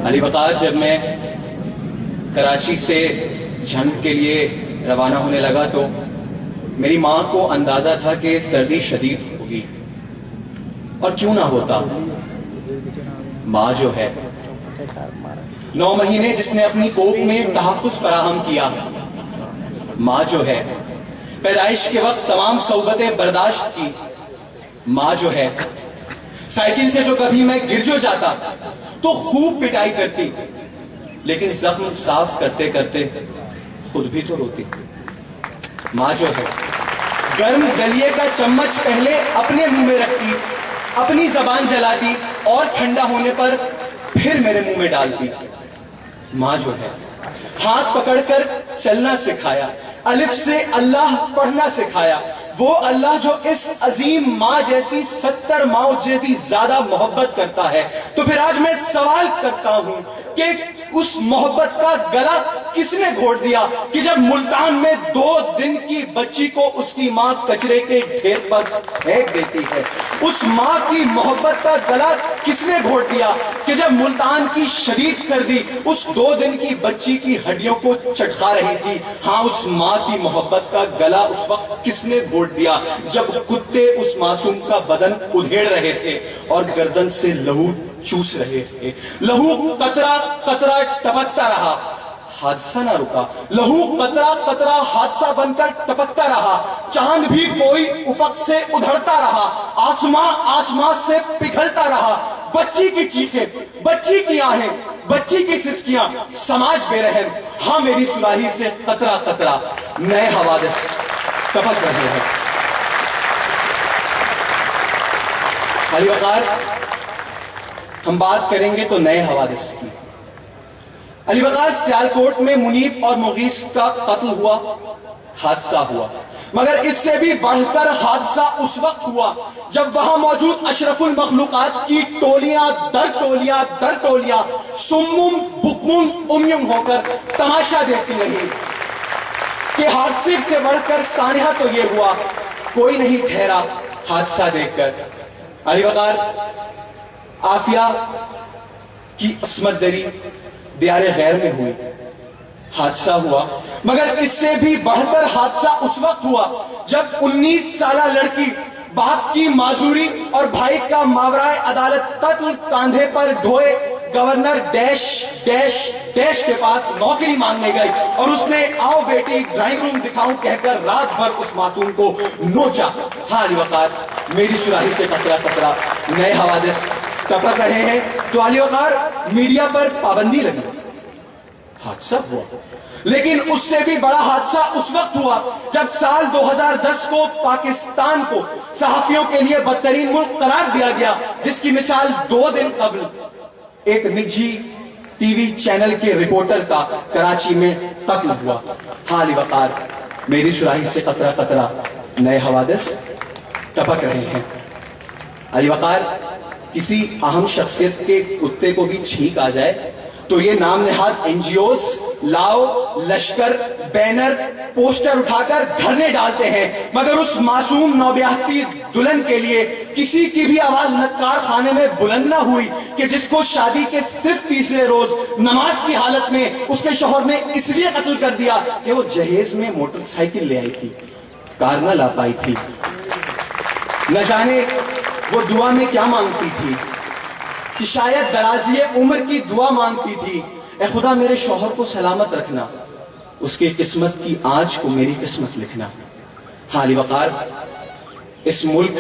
علی وقار، جب میں کراچی سے جنگ کے لیے روانہ ہونے لگا تو میری ماں کو اندازہ تھا کہ سردی شدید ہوگی، اور کیوں نہ ہوتا، ماں جو ہے 9 مہینے جس نے اپنی کوکھ میں تحفظ فراہم کیا، ماں جو ہے پیدائش کے وقت تمام صعوبتیں برداشت کی، ماں جو ہے سائیکل سے جو کبھی میں گر جو جاتا تو خوب پٹائی کرتی، لیکن زخم صاف کرتے کرتے خود بھی تو روتی، ماں جو ہے گرم دلیے کا چمچ پہلے اپنے منہ میں رکھتی، اپنی زبان جلاتی اور ٹھنڈا ہونے پر پھر میرے منہ میں ڈالتی، ماں جو ہے ہاتھ پکڑ کر چلنا سکھایا، الف سے اللہ پڑھنا سکھایا، وہ اللہ جو اس عظیم ماں جیسی 70 ماؤں سے بھی زیادہ محبت کرتا ہے، تو پھر آج میں سوال کرتا ہوں کہ اس محبت کا گلا کس نے گھونٹ دیا کہ جب ملتان میں 2 دن کی بچی کو اس کی ماں کچرے کے ڈھیر پر پھینک دیتی ہے؟ اس ماں کی محبت کا گلا کس نے گھونٹ دیا کہ جب ملتان کی شدید سردی اس 2 دن کی بچی کی ہڈیوں کو چٹکا رہی تھی؟ ہاں، اس ماں کی محبت کا گلا اس وقت کس نے گھونٹ دیا جب کتے اس معصوم کا بدن ادھیڑ رہے تھے اور گردن سے لہو چوس رہے تھے؟ لہو قطرہ قطرہ ٹپکتا رہا، حادثہ نہ رکا، لہو قطرہ قطرہ حادثہ بن کر ٹپکتا رہا، چاند بھی کوئی افق سے ادھڑتا رہا، آسمان سے پگھلتا رہا، بچی کی چیخیں، بچی کی آہیں، بچی کی سسکیاں، سماج بے رحم، ہاں میری سراہی سے قطرہ قطرہ نئے حوادث ٹپک رہے ہیں۔ علی وقار، ہم بات کریں گے تو نئے حوادث کی۔ علی وقار، سیالکوٹ میں منیب اور مغیث کا قتل ہوا، حادثہ ہوا، مگر اس سے بھی بڑھ کر حادثہ اس وقت ہوا جب وہاں موجود اشرف المخلوقات کی ٹولیاں در ٹولیاں سمم بکم امیم ہو کر تماشا دیتی رہی کہ حادثے سے بڑھ کر سانحہ تو یہ ہوا، کوئی نہیں ٹھہرا حادثہ دیکھ کر۔ علی وقار، عافیہ کی عصمت دری دیار غیر میں ہوئی، حادثہ ہوا، مگر اس سے بھی بڑھ کر حادثہ اس وقت ہوا جب 19 سالہ لڑکی باپ کی معذوری اور بھائی کا ماورائے عدالت قتل کاندھے پر ڈھوئے گورنر ڈیش ڈیش ڈیش کے پاس نوکری مانگنے گئی اور اس نے آؤ بیٹی ڈرائنگ روم دکھاؤں کہہ کر رات بھر اس معصوم کو نوچا۔ ہاں علی وقار، میری سراہی سے قطرہ قطرہ نئے حوادث ٹپک رہے ہیں۔ تو علی وقار، میڈیا پر پابندی لگی، حادثہ ہوا، لیکن اس سے بھی بڑا حادثہ اس وقت ہوا جب سال 2010 کو پاکستان کو صحافیوں کے لیے بدترین ملک قرار دیا گیا، جس کی مثال 2 دن قبل ایک نجی ٹی وی چینل کے رپورٹر کا کراچی میں قتل ہوا۔ ہاں علی وقار، میری سراہی سے قطرہ قطرہ نئے حوادث ٹپک رہے ہیں۔ علی وقار، کسی اہم شخصیت کے کتے کو بھی چھینک آ جائے تو یہ نام نہاد NGOs لاؤ لشکر بینر پوسٹر اٹھا کر دھرنے ڈالتے ہیں، مگر اس معصوم نوبیاہتی دلہن کے لیے کسی کی بھی آواز نکار خانے میں بلند نہ ہوئی کہ جس کو شادی کے صرف 30ویں روز نماز کی حالت میں اس کے شوہر نے اس لیے قتل کر دیا کہ وہ جہیز میں موٹر سائیکل لے آئی تھی، کار نہ لا پائی تھی۔ نہ جانے وہ دعا میں کیا مانگتی تھی کہ شاید درازی عمر کی دعا مانگتی تھی، اے خدا میرے شوہر کو سلامت رکھنا، اس کی قسمت کی آج کو میری قسمت لکھنا۔ ہاں علی وقار، اس ملک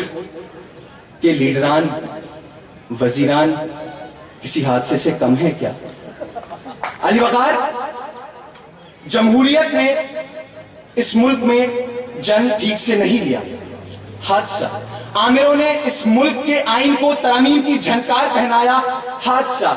کے لیڈران وزیران کسی حادثے سے کم ہے کیا؟ علی وقار، جمہوریت نے اس ملک میں جنگ ٹھیک سے نہیں لیا، حادثہ۔ عامروں نے اس ملک کے آئین کو ترامیم کی جھنکار پہنایا، حادثہ۔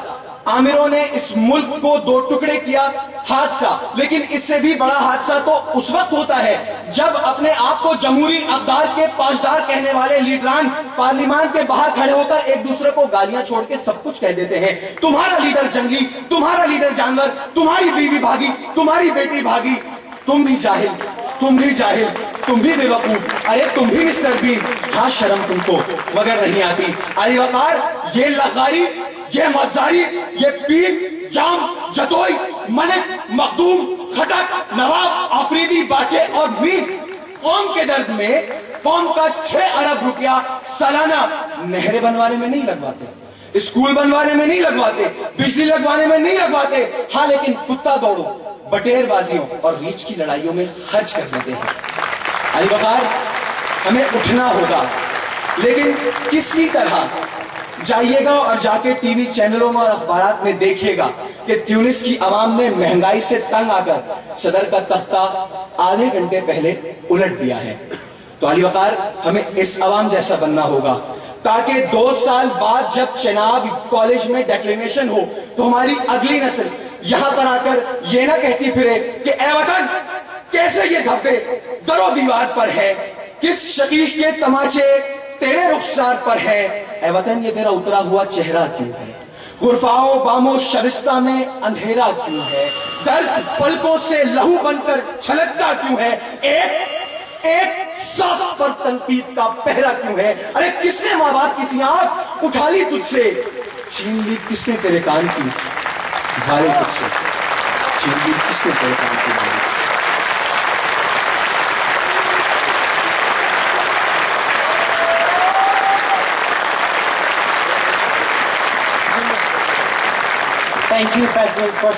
عامروں نے اس ملک کو 2 ٹکڑے کیا، حادثہ۔ لیکن اس سے بھی بڑا حادثہ تو اس وقت ہوتا ہے جب اپنے آپ کو جمہوری اقدار کے پاسدار کہنے والے لیڈران پارلیمان کے باہر کھڑے ہو کر ایک دوسرے کو گالیاں چھوڑ کے سب کچھ کہہ دیتے ہیں، تمہارا لیڈر جنگلی، تمہارا لیڈر جانور، تمہاری بیوی بھاگی، تمہاری بیٹی بھاگی، تم بھی جاہل، تم بھی جاہل، تم بھی بے وقوف، ارے تم بھی مسٹر بین، ہاں شرم تم کو مگر نہیں آتی۔ علی وقار، یہ لغاری یہ مزاری، یہ پیر، جام، جتوئی، ملک، مخدوم، کھٹک، نواب، آفریدی، باچے اور میر قوم کے درد میں قوم کا 6 ارب روپیہ سالانہ نہریں بنوانے میں نہیں لگواتے، اسکول بنوانے میں نہیں لگواتے، بجلی لگوانے میں نہیں لگواتے، ہاں لیکن کتا دوڑوں، بٹیر بازیوں اور ریچھ کی لڑائیوں میں خرچ کر دیتے ہیں۔ علی وقار، ہمیں اٹھنا ہوگا، لیکن کس کی طرح؟ جائیے گا اور جا کے ٹی وی چینلوں میں اور اخبارات میں دیکھیے گا کہ تیونس کی عوام نے مہنگائی سے تنگ آ کر صدر کا تختہ آدھے گھنٹے پہلے الٹ دیا ہے۔ تو علی وقار، ہمیں اس عوام جیسا بننا ہوگا تاکہ 2 سال بعد جب چناب کالج میں ڈیکلینیشن ہو تو ہماری اگلی نسل یہاں پر آ کر یہ نہ کہتی پھرے کہ اے وطن، کیسے یہ دھبے در و دیوار پر ہے، کس شقیق کے تماچے تیرے رخسار پر ہے، اے وطن یہ تیرا اترا ہوا چہرہ کیوں ہے، غرفاؤ بامو شبستہ میں اندھیرا کیوں ہے، درد پلکوں سے لہو بن کر چھلکتا کیوں ہے، ایک صاف پر تنقید کا پہرا کیوں ہے، ارے کس نے ماں باپ کسی آنکھ اٹھا لی تجھ سے، چھین لی کس نے تیرے کان کی بھارے تجھ سے، چھین لی کس نے تیرے کان کی بھارے تجھ سے۔ Thank you, President, for